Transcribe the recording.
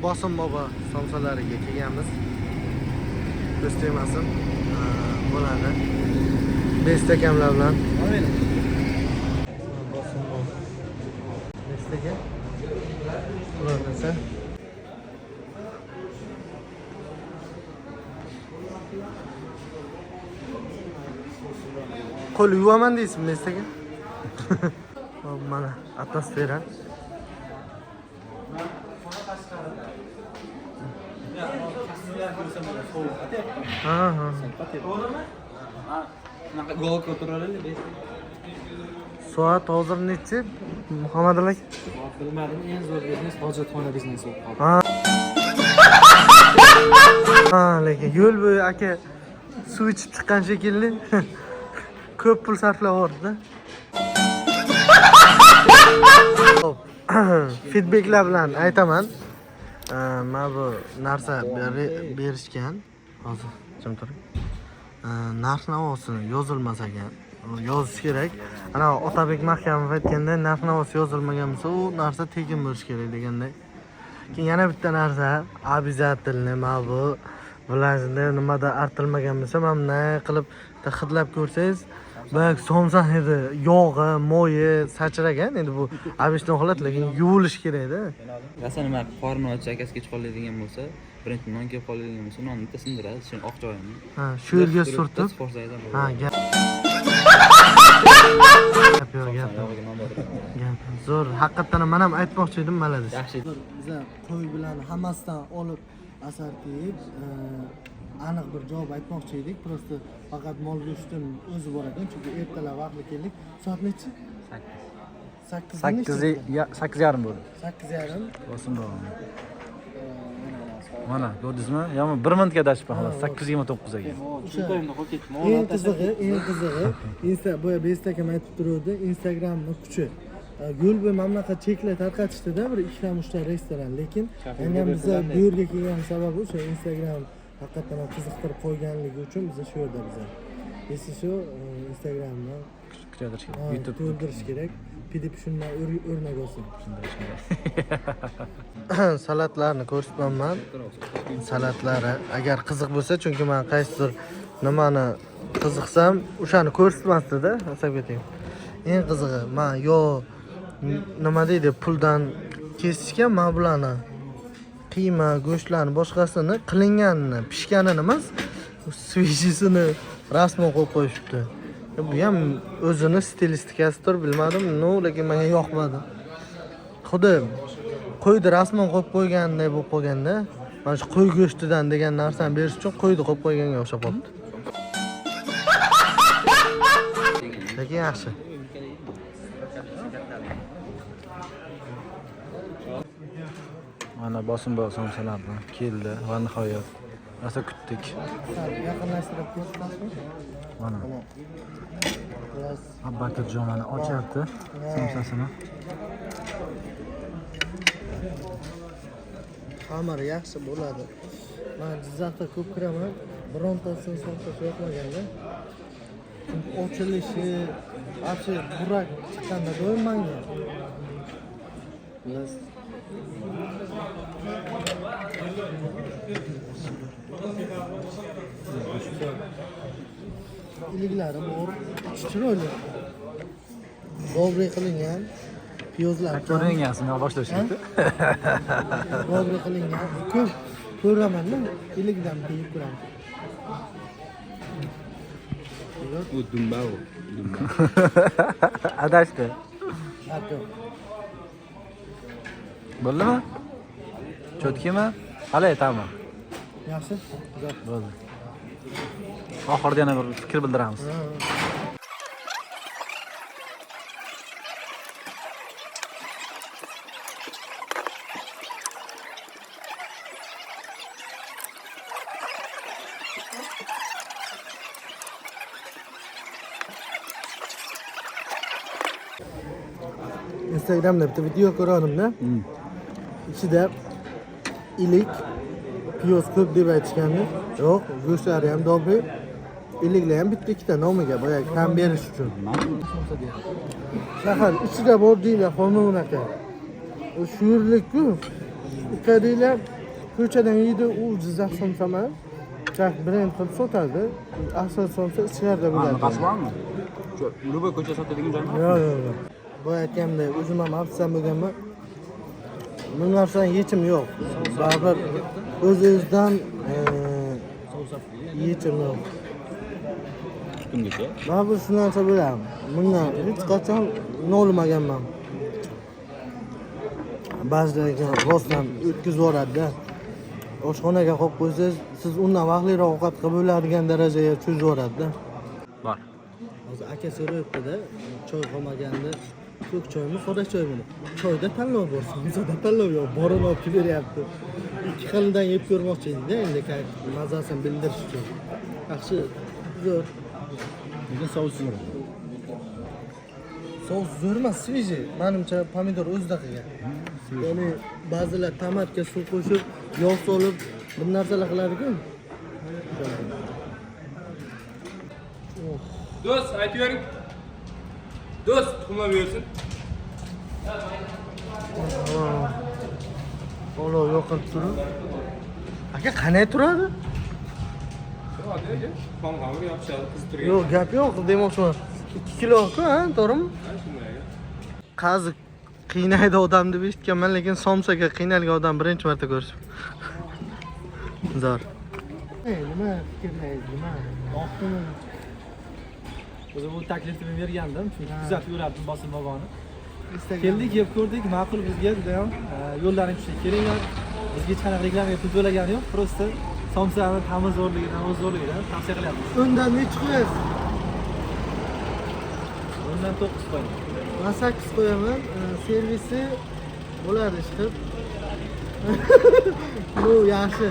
Bosim bobo somsalariga kelganmiz. O'stirmasin. Bo'ladi. Bestakamlar bilan. Bosim bobo. Bestaga. Ularsa qo'l yuvaman deysizmi Bestaga? Mana atmosfera. Soat hozir nechi? Muhammad aka? Bilmadim, eng zo'r biznes hojatxona biznesi bo'lib qoldi. Lekin yo'l bo'yi aka suv ichib chiqqan shekilli. Ko'p pul sarflayapti-da. Feedbacklar bilan aytaman. Mana bu narsa berishgan. Hozir jim turing. Narx-navosini yozilmas ekan. Yozish kerak. Ana Otabek Mahkamov aytganda narx-navosi yozilmagan bo'lsa, u narsa tekin bo'lishi kerak deganday. Keyin yana bitta narsa, обязательно mana bu viloyatda nimada artilmagan bo'lsa, mana bunday qilib hidlab ko'rsangiz, bak somsan edi, yog'i, moyi sachragan. Endi bu obishdan holat, lekin yuvilish kerak-da. Masalan, nima qorni och akasi kech qoladigan bo'lsa, birinchi non kelib qoladigan bo'lsa, nonni bitta sindiradi, shu oq joyini. Ha, shu yerga surtib. Ha, gap. Gap. Zo'r, haqiqatan men ham aytmoqchi edim, malades. Yaxshi. Biz qo'y bilan hammasidan olib asar qilib, aniq bir javob aytmoqchi edik. Prosta faqat mol go'shtini o'zi bor ekan, chunki ertalab vaqtli keldik. Soat nechi? 8. 8:30 bo'ldi. 8:30. Bosim bor. Mana, ko'rdingizmi? Yo'qmi? 1 minutga dashib xolos 8:29 ga. Eng qizig'i, bu Bestakam aytib turuvdi, Instagramning kuchi. Yo'l bo'yi mamlakat cheklar tarqatishdida bir 2-3 ta restoran, lekin endi biz bu yerga kelgan sababi o'sha Instagram haqiqatan qiziqtirib qo'yganligi uchun biz shu yerda biz. Esi shu Instagramni kuchaytirish kerak. YouTube to'ldirish kerak. Pidip shundan o'rnak olsin. Shunday. Salatlarni ko'rsatmayman. Salatlari agar qiziq bo'lsa, chunki men qaysidir nimani qiziqsam, o'shani ko'rsatmasdi-da, hisob eting. Eng qizig'i, men yo nima deydi, puldan kesishgan men bularni qiyma, go'shtlarni boshqasini qilinganini, pishganini emas, svejisini rasman qo'yib qo'yishibdi. Bu ham o'zini stilistikasidir, bilmadim, lekin menga yoqmadi. Xuddi qo'yni rasman qo'yib qo'yganday bo'lib qolganda, mana shu qo'y go'shtidan degan narsani berish uchun qo'yni qo'yib qo'yganga o'xshab qolibdi. Lekin yaxshi. Mana bosim bor somsalardan keldi va nihoyat rosa kutdik. Yaqinlashtirib ko'rsatasiz? Mana. Abbatirjon mana ochyapti somsasini. Xamir yaxshi bo'ladi. Men Jizzaxda ko'p kiraman, birontasini somsasi yoqmaganda. Ochilishi, afshi burak chiqqanda do'ymanga. Biz iliklari bor, chiroyli. Dobri qilingan piyozlar. Ko'ringansiz, boshlashdi. Dobri qilingan. Ko'p ko'raman-da, ilikdan yeb ko'raman. U dumba. Adashdi. Hato. Bo'ldimi? Cho'tkimi? Hali aytaman. Yaxshi. Güzel. Bo'ldi. Oxirida yana bir fikr bildiramiz. Instagramda bitta video ko'rganimda. İçida ilik, piyoz ko'p deb aytishgandi. Yo'q, go'shtlari ham dobri. Iliklar ham bitta ikkita nomiga boya kam berish uchun. Shahar ichida bor deylar, xonun aka. O shu yerlik-ku. Ukadiylar ko'chadan yeydi, u Jizzax somsa emas. Chak brend qilib sotadi. Asl somsa ichkarida bo'ladi. Qasi bormi? Shu Luboy ko'cha sotadigan joymi? Yo'q. Bu aytganimdek, o'zim ham afsam bo'lganman. Bu narsadan yechim yo'q. Baribir o'z-o'zidan yechim yo'q. Kungacha. Baribir shu narsa bo'ladi. Bundan hech qachon nolmaganman. Ba'zilarga rostdan o'tkazib yuboradi-da. Oshxonaga qo'yib qo'ysangiz, siz undan vaqtliroq ovqat qilib bo'ladigan darajaga cho'zib yuboradi-da. Bor. Hozir aka so'rayapti-da, choy qolmaganda, ko'k choymi, soda choymi? Choyda tanlov bor, somsada tanlov yo'q, borini olib kelib beryapti. Ikki xildan yeb ko'rmoqchi edik-da, endi mazasini bildirish uchun. Yaxshi, zo'r. Lekin sous zo'r. Sous zo'r emas, sveji. Menimcha pomidor o'zida qilgan. Ya'ni ba'zilar tomatga suv qo'shib, yog' solib, bir narsalar qiladi-ku. Do'st, aytavering. Do'st, tuxumlab bersin. Olov yoqib turib. Aka, qanday turadi? Hozir qonqamga yopishadi, qizib turgan. Yo'q, gap yo'q, demoqchiman. 2 kilo-ku, ha, to'g'rimi? Shunday. Qazi qiynaydi odam deb eshitganman, lekin somsaga qiynalgan odam birinchi marta ko'rishim. Zo'r. Nima fikrlaysiz, nima? Vaqtini O'zi bu taklifni bergandim, chunki kuzatib yurardim bosim boboni. Keldik, yeb ko'rdik, ma'qul bizga juda ham yo'llaring tushib kelinglar. Bizga hech qanaqa reklamaga pul to'lagani yo'q, просто somsani ta'mi zo'rligidan, o'z zo'rligidan tavsiya qilyapmiz. undan nechi qo'yasiz? Undan 9 qo'ying. Men 8 qo'yaman. Servisi bo'ladi ishqilib. Bu yaxshi.